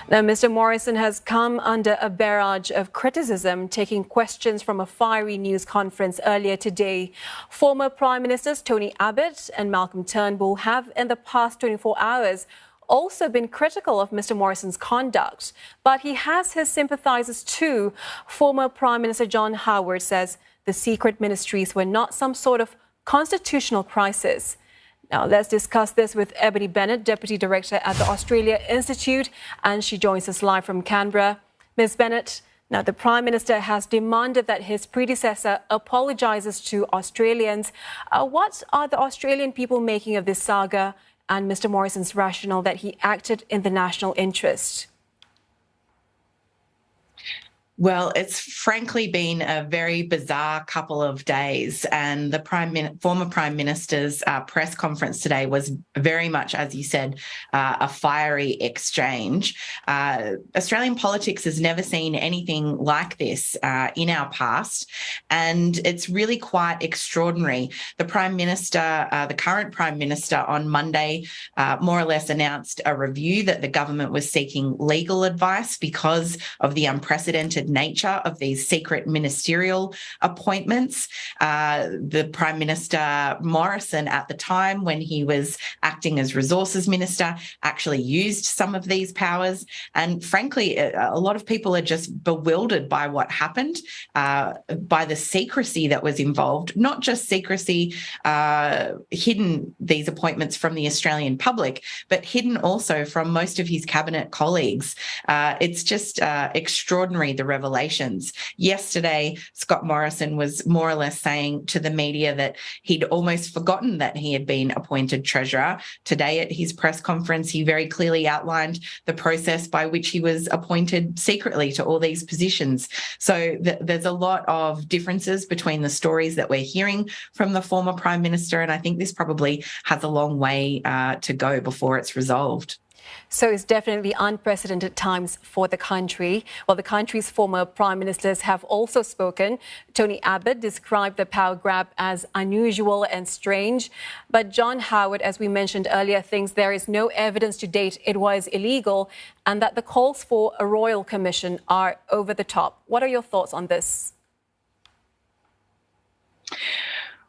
Now, Mr. Morrison has come under a barrage of criticism, taking questions from a fiery news conference earlier today. Former Prime Ministers Tony Abbott and Malcolm Turnbull have, in the past 24 hours, also been critical of Mr. Morrison's conduct. But he has his sympathisers too. Former Prime Minister John Howard says the secret ministries were not some sort of constitutional crisis. Now, let's discuss this with Ebony Bennett, Deputy Director at the Australia Institute, and she joins us live from Canberra. Ms. Bennett, now the Prime Minister has demanded that his predecessor apologises to Australians. What are the Australian people making of this saga and Mr. Morrison's rationale that he acted in the national interest? Well, it's frankly been a very bizarre couple of days, and the former Prime Minister's press conference today was very much, as you said, a fiery exchange. Australian politics has never seen anything like this in our past, and it's really quite extraordinary. The Prime Minister, the current Prime Minister, on Monday more or less announced a review that the government was seeking legal advice because of the unprecedented nature of these secret ministerial appointments. The Prime Minister Morrison, at the time when he was acting as Resources Minister, actually used some of these powers. And frankly, a lot of people are just bewildered by what happened, by the secrecy that was involved, not just secrecy hidden these appointments from the Australian public, but hidden also from most of his cabinet colleagues. It's just extraordinary, the revelations. Yesterday, Scott Morrison was more or less saying to the media that he'd almost forgotten that he had been appointed Treasurer. Today at his press conference, he very clearly outlined the process by which he was appointed secretly to all these positions. So there's a lot of differences between the stories that we're hearing from the former Prime Minister, and I think this probably has a long way to go before it's resolved. So it's definitely unprecedented times for the country. Well, the country's former prime ministers have also spoken. Tony Abbott described the power grab as unusual and strange. But John Howard, as we mentioned earlier, thinks there is no evidence to date it was illegal and that the calls for a royal commission are over the top. What are your thoughts on this?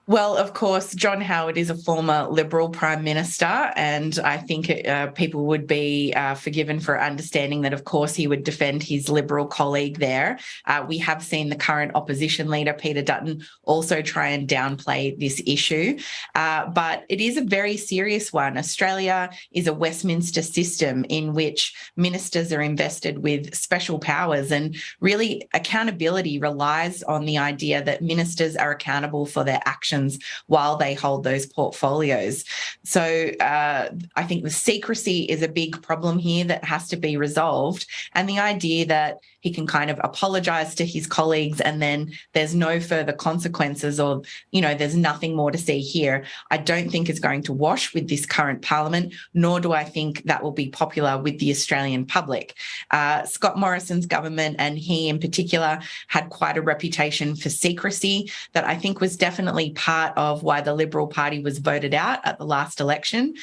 Well, of course, John Howard is a former Liberal Prime Minister, and I think people would be forgiven for understanding that, of course, he would defend his Liberal colleague there. We have seen the current opposition leader, Peter Dutton, also try and downplay this issue. But it is a very serious one. Australia is a Westminster system in which ministers are invested with special powers, and really accountability relies on the idea that ministers are accountable for their actions while they hold those portfolios. So I think the secrecy is a big problem here that has to be resolved. And the idea that he can kind of apologise to his colleagues and then there's no further consequences, or, you know, there's nothing more to see here, I don't think is going to wash with this current parliament, nor do I think that will be popular with the Australian public. Scott Morrison's government, and he in particular, had quite a reputation for secrecy that I think was definitely part of why the Liberal Party was voted out at the last election.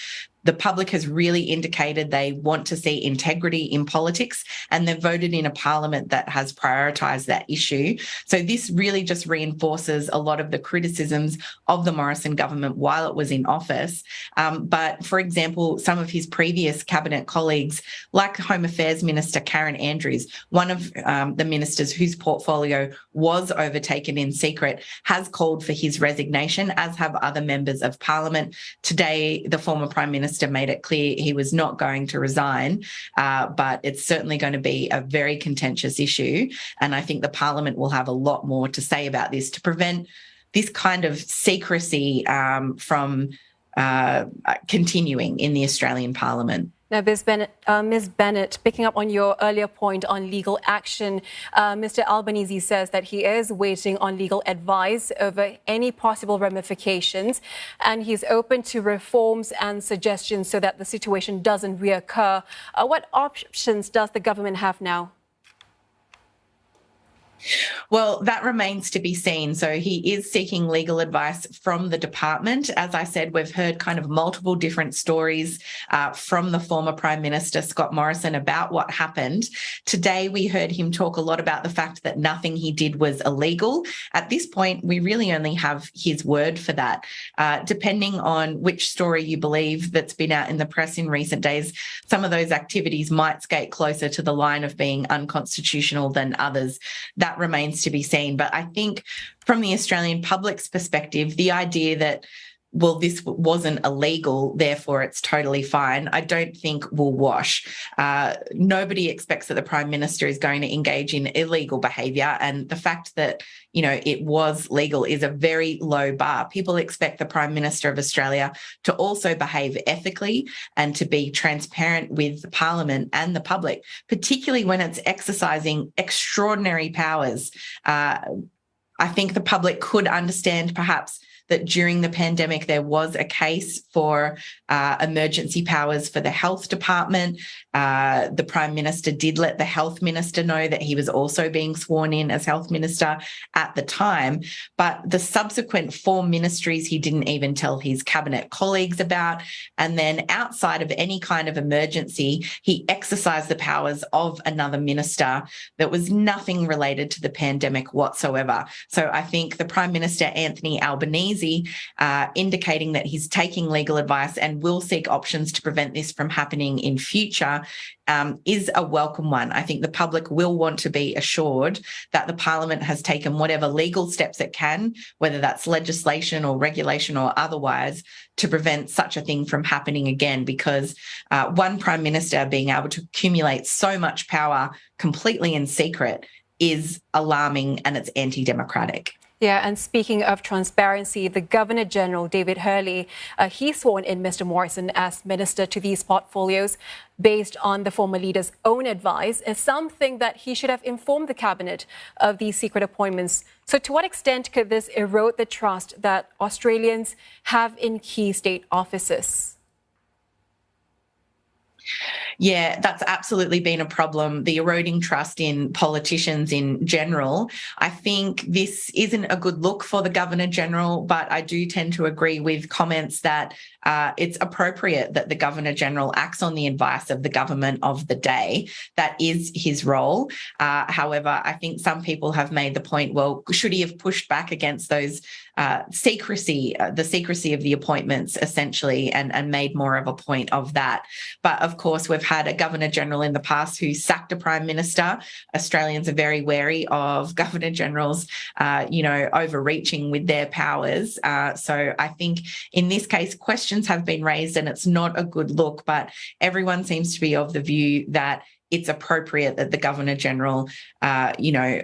The public has really indicated they want to see integrity in politics, and they've voted in a parliament that has prioritised that issue. So this really just reinforces a lot of the criticisms of the Morrison government while it was in office. But, for example, some of his previous cabinet colleagues, like Home Affairs Minister Karen Andrews, one of the ministers whose portfolio was overtaken in secret, has called for his resignation, as have other members of parliament. Today, the former Prime Minister made it clear he was not going to resign, but it's certainly going to be a very contentious issue. And I think the Parliament will have a lot more to say about this to prevent this kind of secrecy from continuing in the Australian Parliament. Now, Ms. Bennett, picking up on your earlier point on legal action, Mr. Albanese says that he is waiting on legal advice over any possible ramifications, and he's open to reforms and suggestions so that the situation doesn't reoccur. What options does the government have now? Well, that remains to be seen. So he is seeking legal advice from the department. As I said, we've heard kind of multiple different stories from the former Prime Minister, Scott Morrison, about what happened. Today, we heard him talk a lot about the fact that nothing he did was illegal. At this point, we really only have his word for that. Depending on which story you believe that's been out in the press in recent days, some of those activities might skate closer to the line of being unconstitutional than others. That remains to be seen. But I think from the Australian public's perspective, the idea that, well, this wasn't illegal, therefore it's totally fine, I don't think will wash. Nobody expects that the Prime Minister is going to engage in illegal behaviour, and the fact that, you know, it was legal is a very low bar. People expect the Prime Minister of Australia to also behave ethically and to be transparent with Parliament and the public, particularly when it's exercising extraordinary powers. I think the public could understand perhaps that during the pandemic there was a case for emergency powers for the health department. The Prime Minister did let the health minister know that he was also being sworn in as health minister at the time. But the subsequent 4 ministries he didn't even tell his cabinet colleagues about. And then outside of any kind of emergency, he exercised the powers of another minister that was nothing related to the pandemic whatsoever. So I think the Prime Minister, Anthony Albanese, indicating that he's taking legal advice and will seek options to prevent this from happening in future, is a welcome one. I think the public will want to be assured that the Parliament has taken whatever legal steps it can, whether that's legislation or regulation or otherwise, to prevent such a thing from happening again, because one Prime Minister being able to accumulate so much power completely in secret is alarming, and it's anti-democratic. Yeah, and speaking of transparency, the Governor-General, David Hurley, he sworn in Mr. Morrison as minister to these portfolios based on the former leader's own advice, and some think that he should have informed the cabinet of these secret appointments. So to what extent could this erode the trust that Australians have in key state offices? Yeah, that's absolutely been a problem, the eroding trust in politicians in general. I think this isn't a good look for the Governor-General, but I do tend to agree with comments that it's appropriate that the Governor-General acts on the advice of the government of the day. That is his role. However, I think some people have made the point, well, should he have pushed back against those the secrecy of the appointments, essentially, and made more of a point of that. But of course, we've had a Governor-General in the past who sacked a Prime Minister. Australians are very wary of Governor-Generals, overreaching with their powers. So I think in this case, questions have been raised and it's not a good look, but everyone seems to be of the view that it's appropriate that the Governor-General,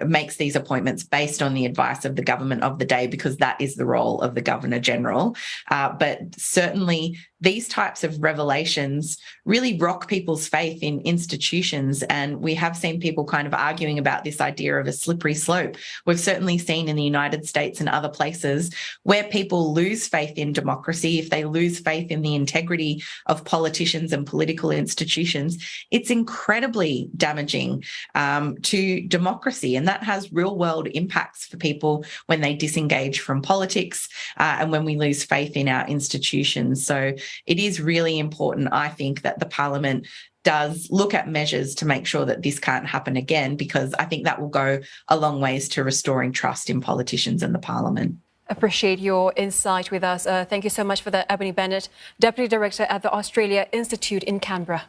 makes these appointments based on the advice of the government of the day, because that is the role of the Governor-General. But certainly these types of revelations really rock people's faith in institutions. And we have seen people kind of arguing about this idea of a slippery slope. We've certainly seen in the United States and other places where people lose faith in democracy, if they lose faith in the integrity of politicians and political institutions, it's incredibly damaging to democracy. And that has real world impacts for people when they disengage from politics and when we lose faith in our institutions. So it is really important, I think, that the Parliament does look at measures to make sure that this can't happen again, because I think that will go a long ways to restoring trust in politicians and the Parliament. Appreciate your insight with us. Thank you so much for that, Ebony Bennett, Deputy Director at the Australia Institute in Canberra.